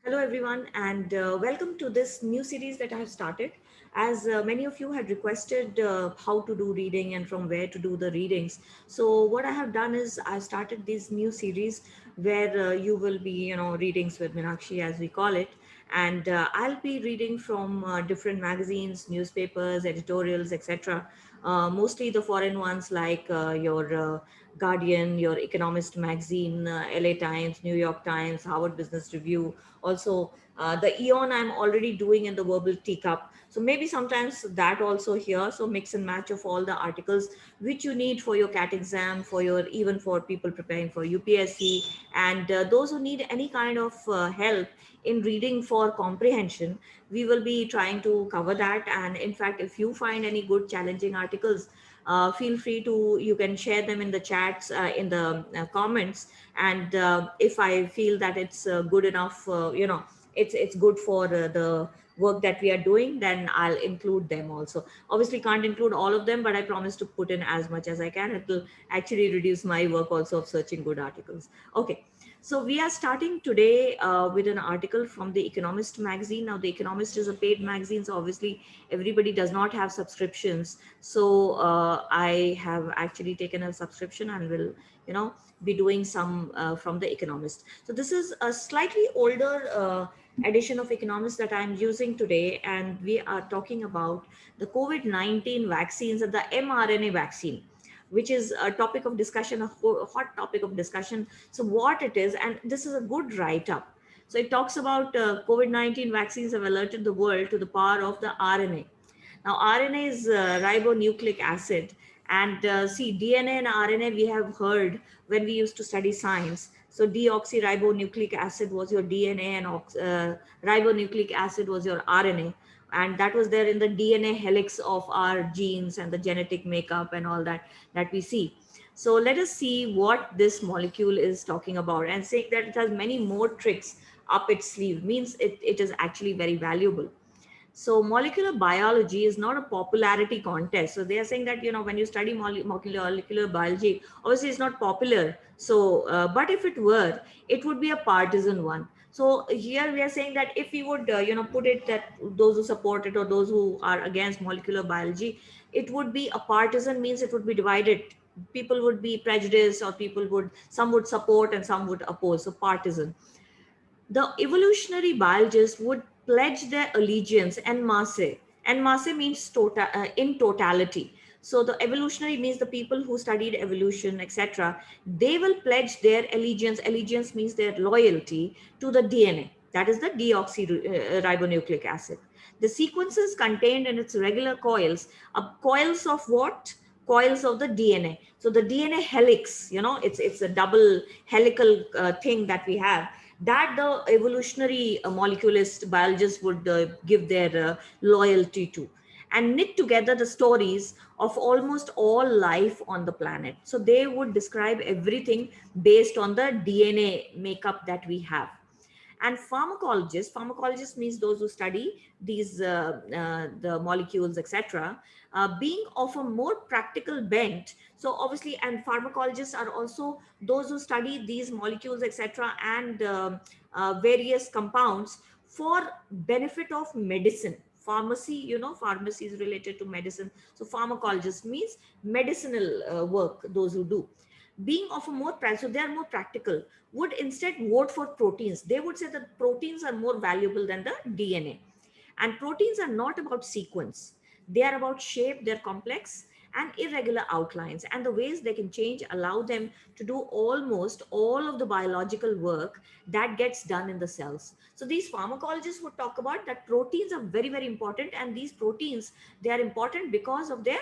Hello, everyone, and welcome to this new series that I have started. As many of you had requested how to do reading and from where to do the readings. So, what I have done is I started this new series where you will be, readings with Minakshi, as we call it. And I'll be reading from different magazines, newspapers, editorials, etc. Mostly the foreign ones like your Guardian, your Economist magazine, LA Times, New York Times, Harvard Business Review. Also, the Eon I'm already doing in the verbal teacup. So maybe sometimes that also here. So mix and match of all the articles which you need for your CAT exam, for your even for people preparing for UPSC, and those who need any kind of help in reading for comprehension. We will be trying to cover that. And in fact, if you find any good challenging articles, feel free to you can share them in the chats in the comments, and if I feel that it's good enough, it's good for the work that we are doing, then I'll include them also. Obviously can't include all of them, but I promise to put in as much as I can. It will actually reduce my work also of searching good articles. Okay, so we are starting today with an article from the Economist magazine. Now, the Economist is a paid magazine, so obviously everybody does not have subscriptions. So I have actually taken a subscription and will, be doing some from the Economist. So this is a slightly older edition of Economist that I'm using today, and we are talking about the COVID-19 vaccines and the mRNA vaccine, which is a topic of discussion, a hot topic of discussion. So what it is, and this is a good write-up. So it talks about COVID-19 vaccines have alerted the world to the power of the RNA. Now, RNA is ribonucleic acid. And see, DNA and RNA we have heard when we used to study science. So, deoxyribonucleic acid was your DNA, and ribonucleic acid was your RNA. And that was there in the DNA helix of our genes and the genetic makeup and all that we see. So, let us see what this molecule is talking about, and saying that it has many more tricks up its sleeve means it is actually very valuable. So molecular biology is not a popularity contest. So they are saying that, when you study molecular biology, obviously it's not popular. So, but if it were, it would be a partisan one. So here we are saying that if we would, put it that those who support it or those who are against molecular biology, it would be a partisan, means it would be divided. People would be prejudiced, or some would support and some would oppose. So partisan. The evolutionary biologists would pledge their allegiance en masse. En masse means in totality. So the evolutionary means the people who studied evolution, etc. They will pledge their allegiance. Allegiance means their loyalty to the DNA. That is the deoxyribonucleic acid. The sequences contained in its regular coils are coils of what? Coils of the DNA. So the DNA helix, it's a double helical thing that we have, that the evolutionary moleculist biologists would give their loyalty to, and knit together the stories of almost all life on the planet. So they would describe everything based on the DNA makeup that we have. And pharmacologists means those who study these the molecules, etc., being of a more practical bent. So obviously, and pharmacologists are also those who study these molecules, etc., and various compounds for benefit of medicine. Pharmacy, pharmacy is related to medicine. So pharmacologist means medicinal work, those who do, being of a more so they are more practical, would instead vote for proteins. They would say that proteins are more valuable than the DNA. And proteins are not about sequence, they are about shape. They're complex and irregular outlines, and the ways they can change allow them to do almost all of the biological work that gets done in the cells. So these pharmacologists would talk about that proteins are very, very important, and these proteins, they are important because of their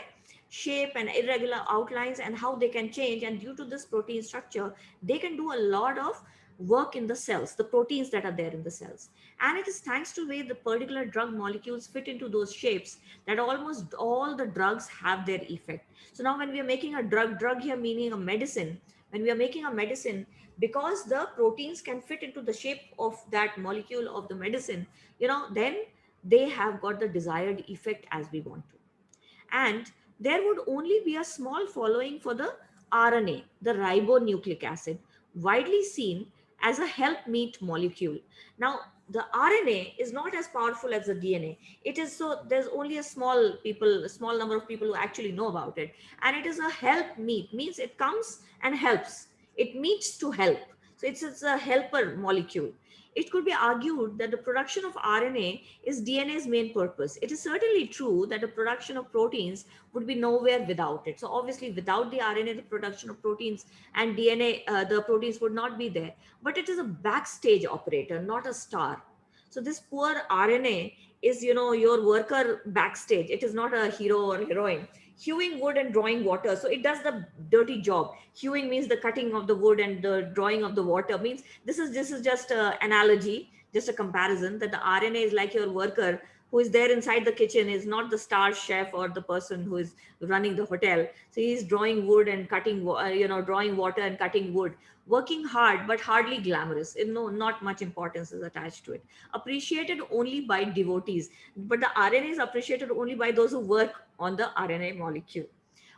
shape and irregular outlines and how they can change. And due to this protein structure, they can do a lot of work in the cells, the proteins that are there in the cells. And it is thanks to way the particular drug molecules fit into those shapes that almost all the drugs have their effect. So now when we are making a drug here meaning a medicine, when we are making a medicine, because the proteins can fit into the shape of that molecule of the medicine, then they have got the desired effect as we want to. And there would only be a small following for the RNA, the ribonucleic acid, widely seen as a helpmeet molecule. Now, the RNA is not as powerful as the DNA. It is, so there's only a small number of people who actually know about it. And it is a helpmeet, means it comes and helps. It meets to help. So it's a helper molecule. It could be argued that the production of RNA is DNA's main purpose. It is certainly true that the production of proteins would be nowhere without it. So obviously, without the RNA, the production of proteins and DNA, the proteins would not be there. But it is a backstage operator, not a star. So this poor RNA is, your worker backstage. It is not a hero or heroine. Hewing wood and drawing water. So it does the dirty job. Hewing means the cutting of the wood, and the drawing of the water means this is just an analogy, just a comparison, that the RNA is like your worker who is there inside the kitchen, is not the star chef or the person who is running the hotel. So he's drawing wood and cutting, drawing water and cutting wood, working hard but hardly glamorous. No, not much importance is attached to it. Appreciated only by devotees, but the RNA is appreciated only by those who work on the RNA molecule.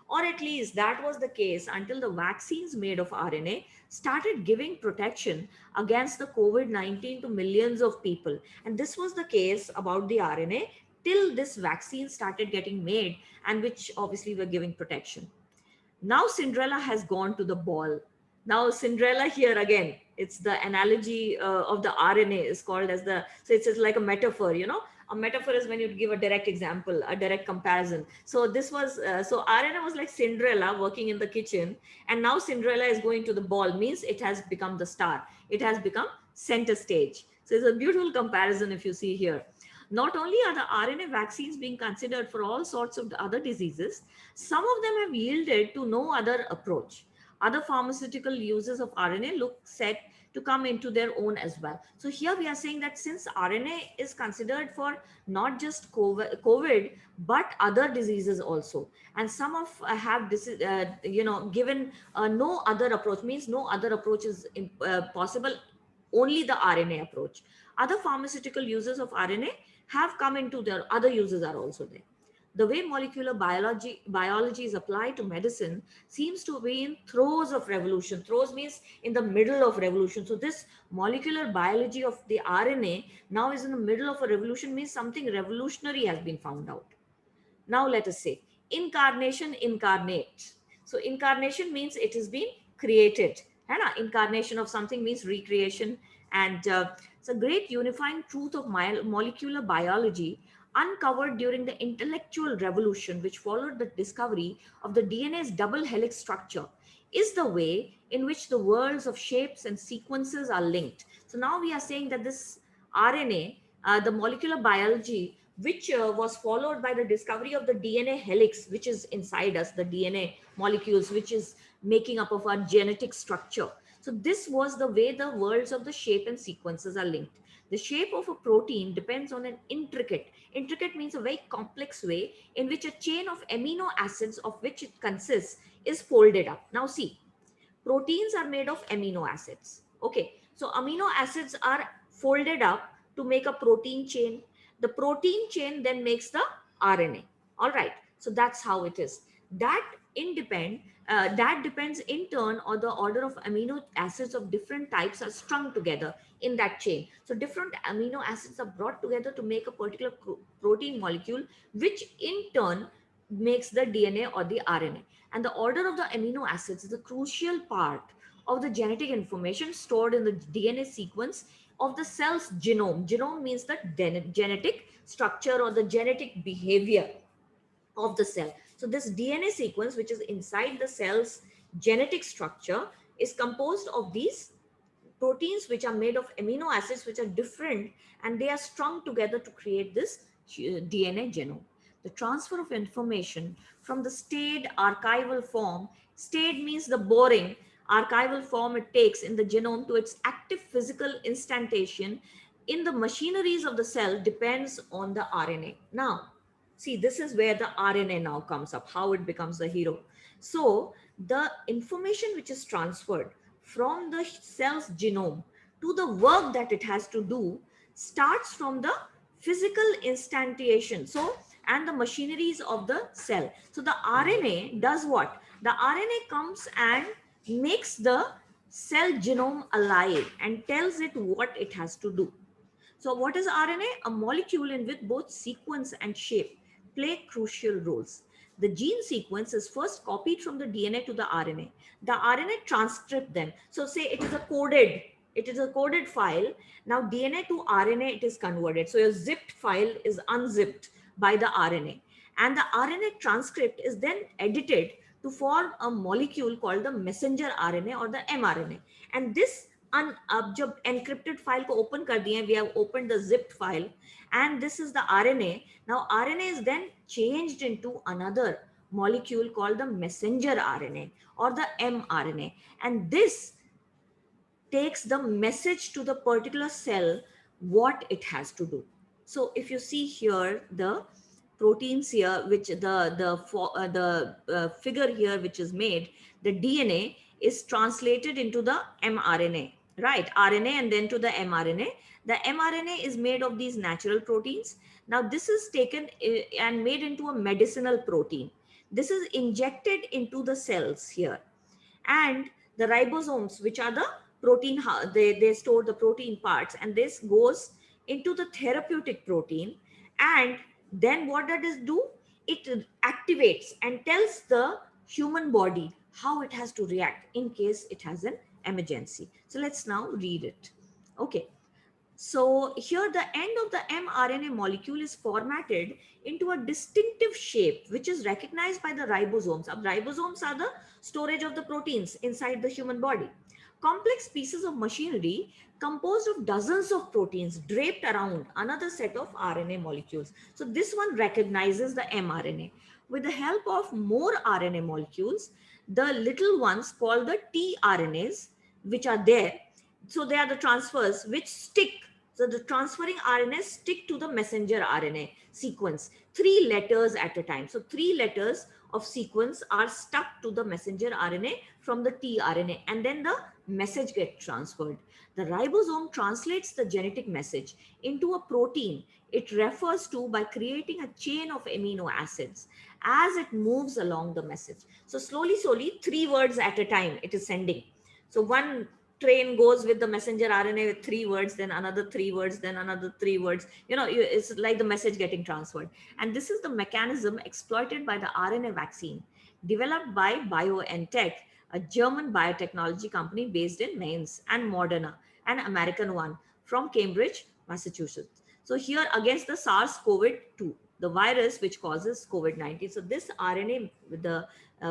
Or at least that was the case until the vaccines made of RNA started giving protection against the COVID-19 to millions of people. And this was the case about the RNA till this vaccine started getting made, and which obviously were giving protection. Now Cinderella has gone to the ball. Now Cinderella here again, it's the analogy of the RNA is called as the, so it's just like a metaphor, a metaphor is when you give a direct example, a direct comparison. So this was, so RNA was like Cinderella working in the kitchen, and now Cinderella is going to the ball, means it has become the star. It has become center stage. So it's a beautiful comparison if you see here. Not only are the RNA vaccines being considered for all sorts of other diseases, some of them have yielded to no other approach. Other pharmaceutical uses of RNA look set to come into their own as well. So here we are saying that since RNA is considered for not just COVID, but other diseases also, and some of have this, given no other approach, means no other approach is possible, only the RNA approach. Other pharmaceutical uses of RNA have come into their other uses are also there. The way molecular biology is applied to medicine seems to be in throes of revolution. Throes means in the middle of revolution. So this molecular biology of the RNA now is in the middle of a revolution, means something revolutionary has been found out. Now let us say incarnation, incarnate. So incarnation means it has been created. Incarnation of something means recreation. And it's a great unifying truth of molecular biology uncovered during the intellectual revolution, which followed the discovery of the DNA's double helix structure, is the way in which the worlds of shapes and sequences are linked. So now we are saying that this RNA, the molecular biology, which was followed by the discovery of the DNA helix, which is inside us, the DNA molecules, which is making up of our genetic structure. So this was the way the worlds of the shape and sequences are linked. The shape of a protein depends on an intricate means a very complex way in which a chain of amino acids of which it consists is folded up. Now see, proteins are made of amino acids. Okay, so amino acids are folded up to make a protein chain. The protein chain then makes the RNA. All right, so that's how it is. That depends in turn on the order of amino acids of different types are strung together in that chain. So different amino acids are brought together to make a particular protein molecule, which in turn makes the DNA or the RNA. And the order of the amino acids is a crucial part of the genetic information stored in the DNA sequence of the cell's genome. Genome means the genetic structure or the genetic behavior of the cell. So this DNA sequence, which is inside the cell's genetic structure, is composed of these proteins which are made of amino acids which are different, and they are strung together to create this DNA genome. The transfer of information from the staid archival form, staid means the boring archival form it takes in the genome, to its active physical instantation in the machineries of the cell depends on the RNA. Now, see, this is where the RNA now comes up, how it becomes the hero. So the information which is transferred from the cell's genome to the work that it has to do starts from the physical instantiation. So, and the machineries of the cell. So the RNA does what? The RNA comes and makes the cell genome alive and tells it what it has to do. So what is RNA? A molecule in which both sequence and shape play crucial roles. The gene sequence is first copied from the DNA to the RNA. The RNA transcript them. So say it is a coded file. Now DNA to RNA it is converted. So your zipped file is unzipped by the RNA. And the RNA transcript is then edited to form a molecule called the messenger RNA or the mRNA. And this अब जब encrypted file को open कर दिए, we have opened the zipped file, and this is the RNA. Now RNA is then changed into another molecule called the messenger RNA or the mRNA, and this takes the message to the particular cell what it has to do. So if you see here the proteins here, which the figure here which is made, the DNA is translated into the mRNA, right? RNA and then to the mRNA. The mRNA is made of these natural proteins. Now this is taken and made into a medicinal protein. This is injected into the cells here, and the ribosomes, which are the protein, they store the protein parts, and this goes into the therapeutic protein. And then what does it do? It activates and tells the human body how it has to react in case it has an emergency. So let's now read it. Okay. So here the end of the mRNA molecule is formatted into a distinctive shape, which is recognized by the ribosomes. Ribosomes are the storage of the proteins inside the human body. Complex pieces of machinery composed of dozens of proteins draped around another set of RNA molecules. So this one recognizes the mRNA. With the help of more RNA molecules, the little ones called the tRNAs, which are there. So they are the transfers which stick. So the transferring RNAs stick to the messenger RNA sequence, 3 letters at a time. So 3 letters of sequence are stuck to the messenger RNA from the tRNA, and then the message gets transferred. The ribosome translates the genetic message into a protein it refers to by creating a chain of amino acids as it moves along the message. So slowly, 3 words at a time it is sending. So one train goes with the messenger RNA with 3 words, then another 3 words, then another 3 words. It's like the message getting transferred. And this is the mechanism exploited by the RNA vaccine developed by BioNTech, a German biotechnology company based in Mainz, and Moderna, an American one from Cambridge, Massachusetts. So here against the SARS-CoV-2, the virus which causes COVID-19. So this RNA, the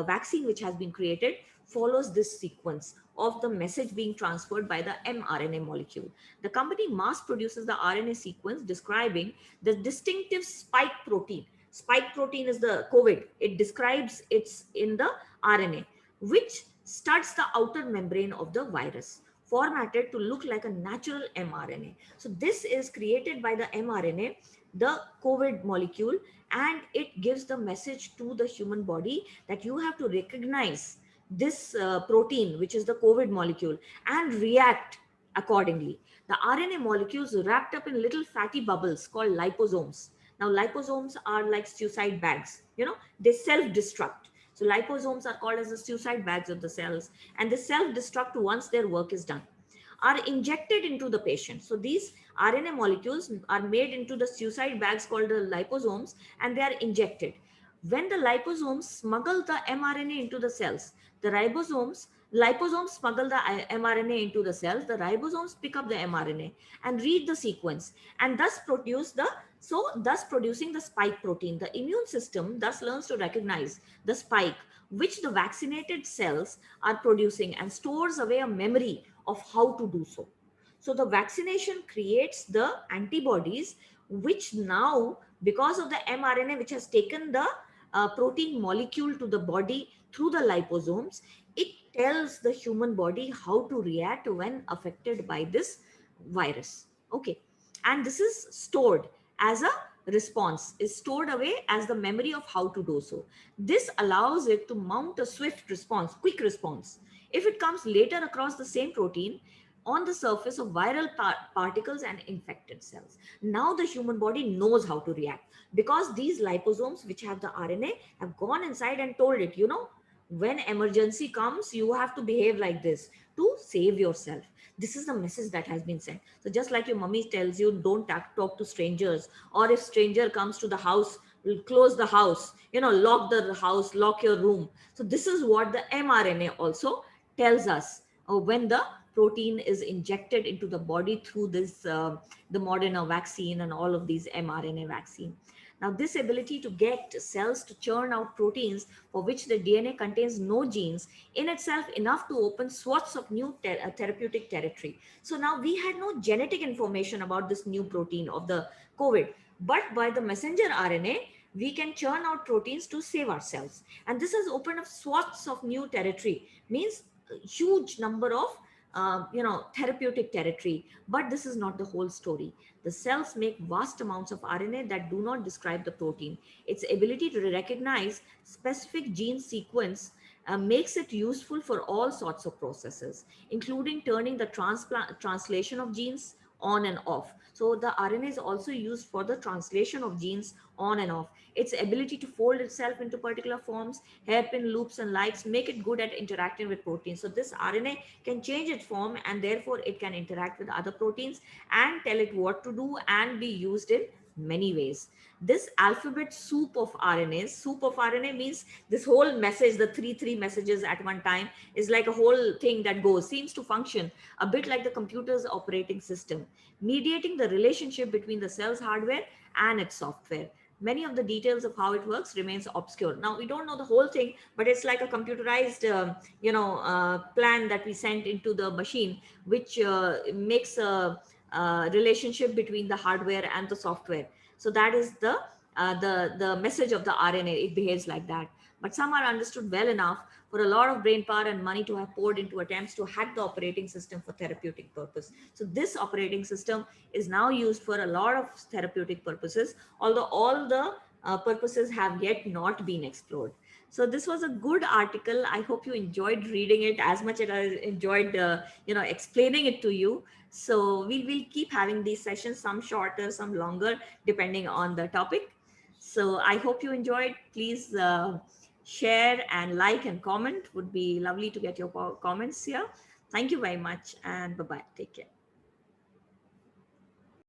vaccine which has been created, follows this sequence of the message being transferred by the mRNA molecule. The company mass produces the RNA sequence describing the distinctive spike protein. Spike protein is the COVID. It describes it's in the RNA, which studs the outer membrane of the virus, formatted to look like a natural mRNA. So this is created by the mRNA, the COVID molecule, and it gives the message to the human body that you have to recognize this protein, which is the COVID molecule, and react accordingly. The RNA molecules wrapped up in little fatty bubbles called liposomes. Now, liposomes are like suicide bags, they self-destruct. So liposomes are called as the suicide bags of the cells, and they self-destruct once their work is done, are injected into the patient. So these RNA molecules are made into the suicide bags called the liposomes, and they are injected. When the liposomes smuggle the mRNA into the cells, the liposomes smuggle the mRNA into the cells, the ribosomes pick up the mRNA and read the sequence, and thus producing the spike protein. The immune system thus learns to recognize the spike which the vaccinated cells are producing and stores away a memory of how to do so. So the vaccination creates the antibodies, which now, because of the mRNA which has taken the protein molecule to the body through the liposomes, it tells the human body how to react when affected by this virus. Okay. And this is stored as a response, is stored away as the memory of how to do so. This allows it to mount a swift response, quick response, if it comes later across the same protein on the surface of viral particles and infected cells. Now the human body knows how to react because these liposomes, which have the RNA, have gone inside and told it, When emergency comes, you have to behave like this to save yourself. This is the message that has been sent. So just like your mummy tells you, don't talk to strangers, or if stranger comes to the house, close the house, lock the house, lock your room. So this is what the mRNA also tells us when the protein is injected into the body through this the Moderna vaccine and all of these mRNA vaccine. Now, this ability to get cells to churn out proteins for which the DNA contains no genes in itself enough to open swaths of new therapeutic territory. So now we had no genetic information about this new protein of the COVID, but by the messenger RNA, we can churn out proteins to save ourselves. And this has opened up swaths of new territory, means a huge number of therapeutic territory. But this is not the whole story. The cells make vast amounts of RNA that do not describe the protein. Its ability to recognize specific gene sequence makes it useful for all sorts of processes, including turning the translation of genes on and off. So the RNA is also used for the translation of genes on and off. Its ability to fold itself into particular forms, hairpin loops and lights make it good at interacting with proteins. So this RNA can change its form, and therefore it can interact with other proteins and tell it what to do and be used in many ways. This alphabet soup of RNA means this whole message, the three messages at one time, is like a whole thing that seems to function a bit like the computer's operating system, mediating the relationship between the cell's hardware and its software. Many of the details of how it works remains obscure. Now we don't know the whole thing, but it's like a computerized plan that we sent into the machine, which makes a relationship between the hardware and the software. So that is the message of the RNA. It behaves like that. But some are understood well enough for a lot of brain power and money to have poured into attempts to hack the operating system for therapeutic purpose. So this operating system is now used for a lot of therapeutic purposes, although all the purposes have yet not been explored. So this was a good article. I hope you enjoyed reading it as much as I enjoyed explaining it to you. So we will keep having these sessions, some shorter, some longer, depending on the topic. So I hope you enjoyed. Please share and like and comment. Would be lovely to get your comments here. Thank you very much, and bye bye. Take care.